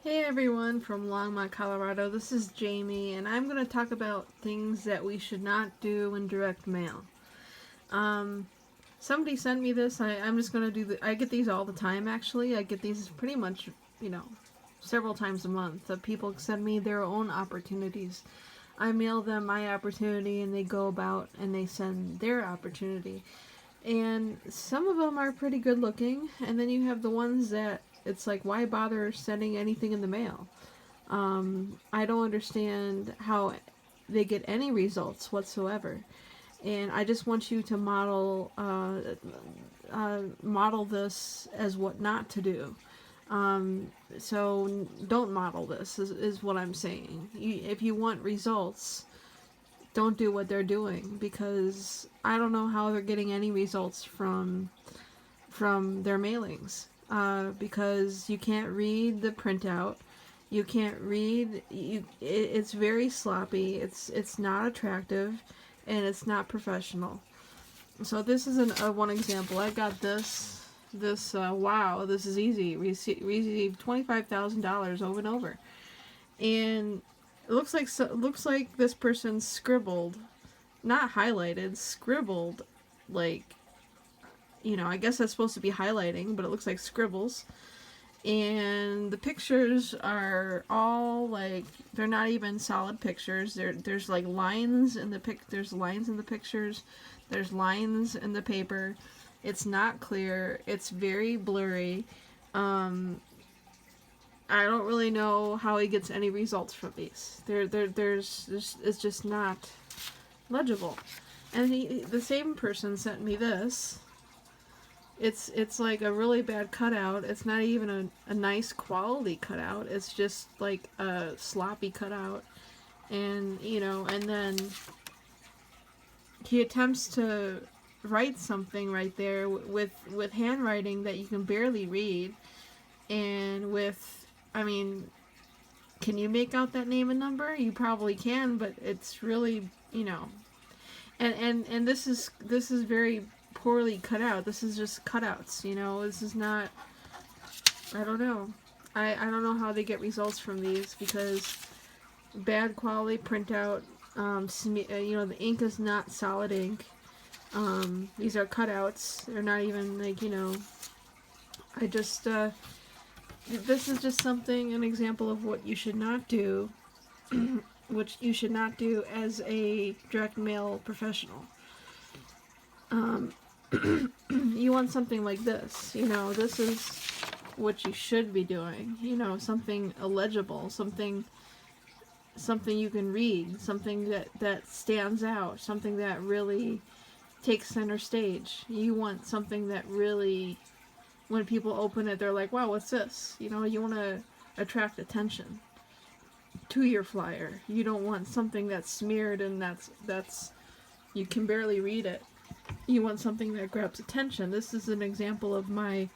Hey everyone from Longmont, Colorado. This is Jamie, and I'm going to talk about things that we should not do in direct mail. Um, Somebody sent me this. I'm just going to I get these all the time, actually. I get these pretty much, you know, several times a month. People send me their own opportunities. I mail them my opportunity, and they go about and they send their opportunity. And some of them are pretty good looking, and then you have the ones that it's like, why bother sending anything in the mail? I don't understand how they get any results whatsoever. And I just want you to model this as what not to do. So don't model this, is what I'm saying. If you want results, don't do what they're doing, because I don't know how they're getting any results from their mailings. Because you can't read the printout, you can't read. It's very sloppy. It's not attractive, and it's not professional. So this is one example. I got this. Wow, this is easy. Received $25,000 over and over, and looks like this person scribbled, not highlighted, scribbled, like, I guess that's supposed to be highlighting, but it looks like scribbles. And the pictures are all like, they're not even solid pictures. There's like lines in the there's lines in the pictures. There's lines in the paper. It's not clear. It's very blurry. I don't really know how he gets any results from these. It's just not legible. And the same person sent me this. It's like a really bad cutout. It's not even a nice quality cutout. It's just like a sloppy cutout. And, and then he attempts to write something right there with handwriting that you can barely read. And can you make out that name and number? You probably can, but it's really, and this is very poorly cut out. This is just cutouts, this is not, I don't know. I don't know how they get results from these, because bad quality printout, the ink is not solid ink. These are cutouts. They're not even like, I just, this is just an example of what you should not do, which you should not do as a direct mail professional. You want something like this, this is what you should be doing, something illegible, something you can read, something that stands out, something that really takes center stage. You want something that really, when people open it, they're like, wow, what's this? You want to attract attention to your flyer. You don't want something that's smeared and that's you can barely read it. You want something that grabs attention. This is an example of my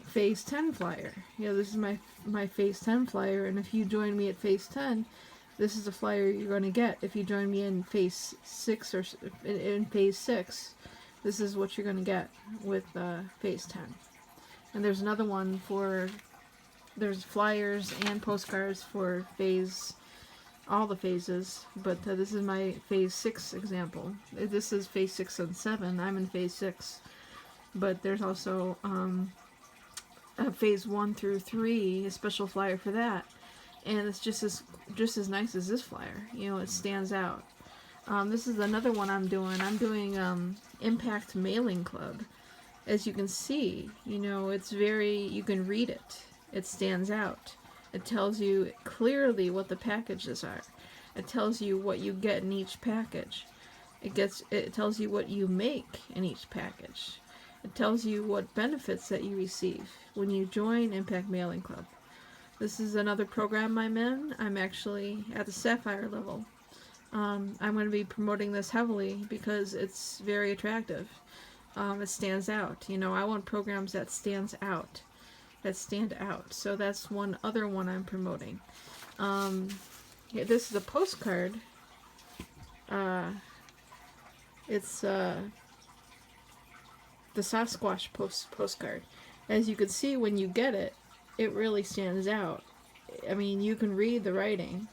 Phase 10 flyer. This is my Phase 10 flyer, and if you join me at Phase 10, this is the flyer you're going to get. If you join me in Phase 6 or in Phase 6, this is what you're going to get with Phase 10. And there's another one there's flyers and postcards for all the phases, but this is my Phase 6 example. This is Phase 6 and 7. I'm in Phase 6, but there's also Phase 1 through 3, a special flyer for that, and it's just as nice as this flyer. It stands out. This is another one I'm doing. I'm doing Impact Mailing Club. As you can see, it's you can read it. It stands out. It tells you clearly what the packages are. It tells you what you get in each package. It tells you what you make in each package. It tells you what benefits that you receive when you join Impact Mailing Club. This is another program I'm in. I'm actually at the Sapphire level. I'm going to be promoting this heavily because it's very attractive. It stands out. I want programs that stand out. So that's one other one I'm promoting. This is a postcard. It's the Sasquatch postcard. As you can see, when you get it, it really stands out. I mean, you can read the writing.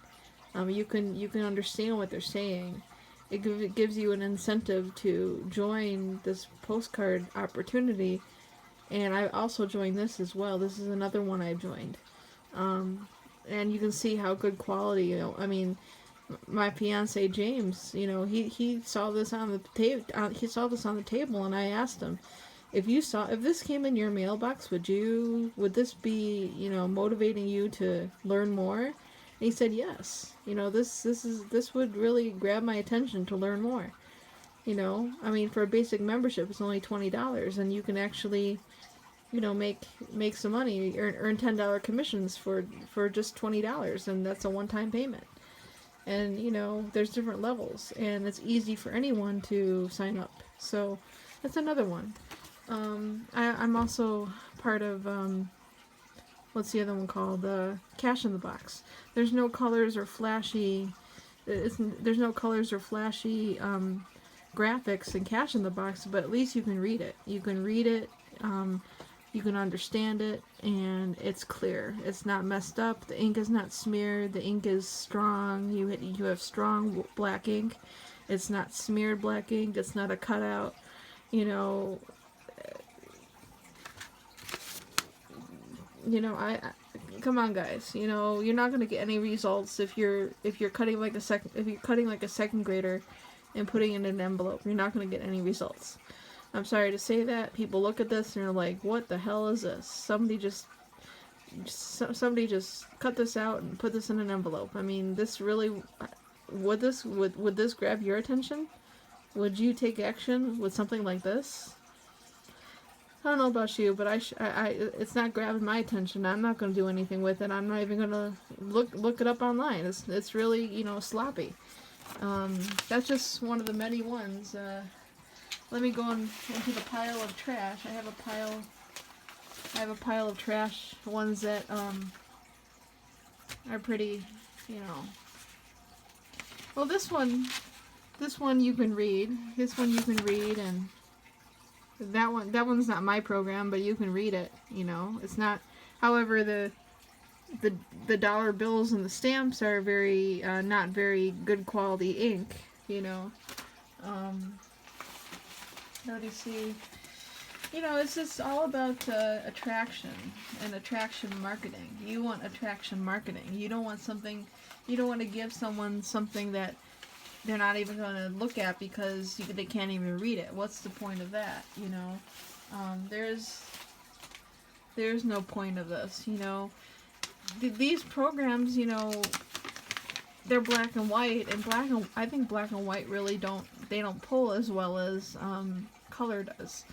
You can understand what they're saying. It gives you an incentive to join this postcard opportunity. And I also joined this as well. This is another one I joined. And you can see how good quality, I mean, my fiance James, he saw this on the table, and I asked him, if this came in your mailbox, would this be, motivating you to learn more? And he said yes. This would really grab my attention to learn more. I mean, for a basic membership, it's only $20, and you can actually, make some money, earn $10 commissions for just $20, and that's a one-time payment. And there's different levels, and it's easy for anyone to sign up. So that's another one. I'm also part of what's the other one called? Cash in the Box. There's no colors or flashy. There's no colors or flashy graphics in Cash in the Box, but at least you can read it. You can read it. You can understand it, and it's clear. It's not messed up. The ink is not smeared. The ink is strong. You have strong black ink. It's not smeared black ink. It's not a cutout. I come on, guys. You're not gonna get any results if you're cutting like a second grader and putting it in an envelope. You're not gonna get any results. I'm sorry to say that. People look at this and they're like, "What the hell is this? Somebody just cut this out and put this in an envelope." I mean, this really would this grab your attention? Would you take action with something like this? I don't know about you, but it's not grabbing my attention. I'm not going to do anything with it. I'm not even going to look it up online. It's really, sloppy. That's just one of the many ones. Let me go into the pile of trash. I have a pile of trash, ones that are pretty, Well, this one you can read. This one you can read, and that one's not my program, but you can read it. It's not. However, the dollar bills and the stamps are very not very good quality ink. How do you see? It's just all about attraction and attraction marketing. You want attraction marketing. You don't want to give someone something that they're not even going to look at because they can't even read it. What's the point of that? There's no point of this. These programs, they're black and white, and I think black and white really don't pull as well as color does.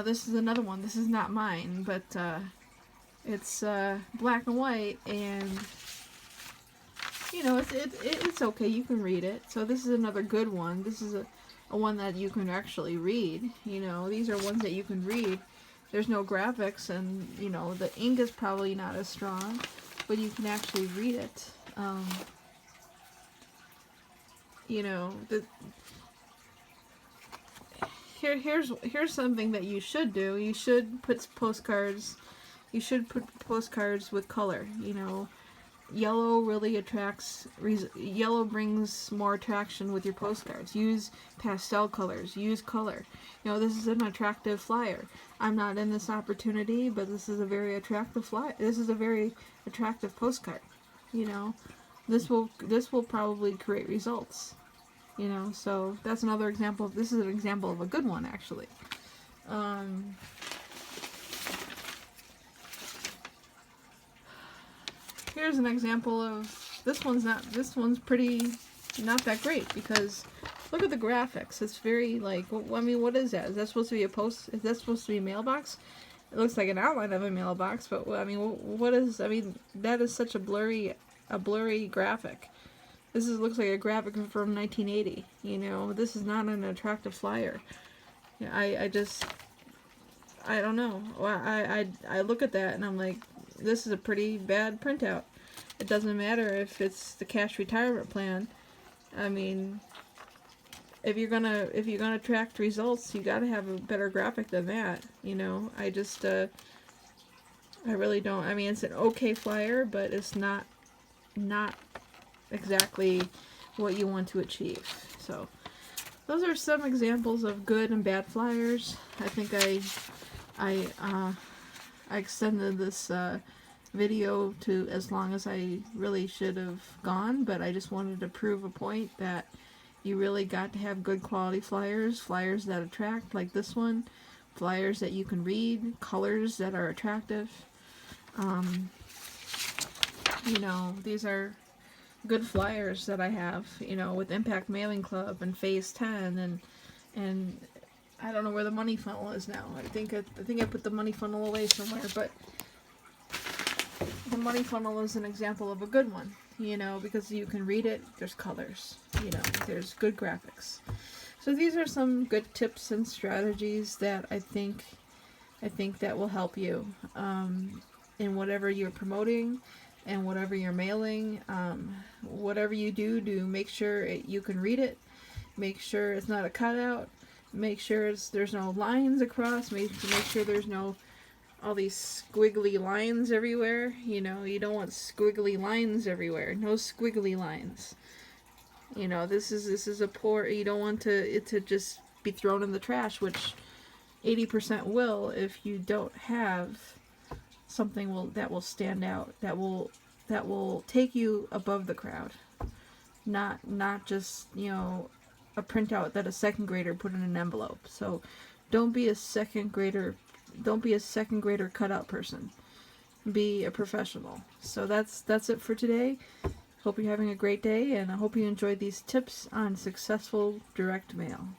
This is another one. This is not mine, but it's black and white, and it's okay. You can read it. So this is another good one. This is a one that you can actually read. These are ones that you can read. There's no graphics, and the ink is probably not as strong, but you can actually read it. Here's something that you should do. You should put postcards. You should put postcards with color. Yellow really attracts. Yellow brings more attraction with your postcards. Use pastel colors. Use color. This is an attractive flyer. I'm not in this opportunity, but this is a very attractive flyer. This is a very attractive postcard. This will probably create results. So that's another example. This is an example of a good one, actually. Here's an example of this one's pretty not that great, because look at the graphics. It's very what is that? Is that supposed to be is that supposed to be a mailbox? It looks like an outline of a mailbox, but what is? That is such a blurry graphic. Looks like a graphic from 1980. This is not an attractive flyer. I don't know. I look at that and I'm like, this is a pretty bad printout. It doesn't matter if it's the cash retirement plan. If you're gonna attract results, you gotta have a better graphic than that. I really don't. I mean, it's an okay flyer, but it's not exactly what you want to achieve. So those are some examples of good and bad flyers. I think I extended this video to as long as I really should have gone, but I just wanted to prove a point that you really got to have good quality flyers, flyers that attract, like this one, flyers that you can read, colors that are attractive. You know, these are good flyers that I have, you know, with Impact Mailing Club and Phase 10 and I don't know where the money funnel is now. I think I put the money funnel away somewhere, but the money funnel is an example of a good one, you know, because you can read it, there's colors, you know, there's good graphics. So these are some good tips and strategies that I think that will help you in whatever you're promoting and whatever you're mailing. Whatever you do, make sure you can read it. Make sure it's not a cutout. Make sure there's no lines across. Make sure there's no all these squiggly lines everywhere. You know, you don't want squiggly lines everywhere. No squiggly lines. You know, this is a poor. You don't want it to just be thrown in the trash, which 80% will if you don't have something that will stand out, that will take you above the crowd. Not just, you know, a printout that a second grader put in an envelope. So don't be a second grader cutout person. Be a professional. So that's it for today. Hope you're having a great day, and I hope you enjoyed these tips on successful direct mail.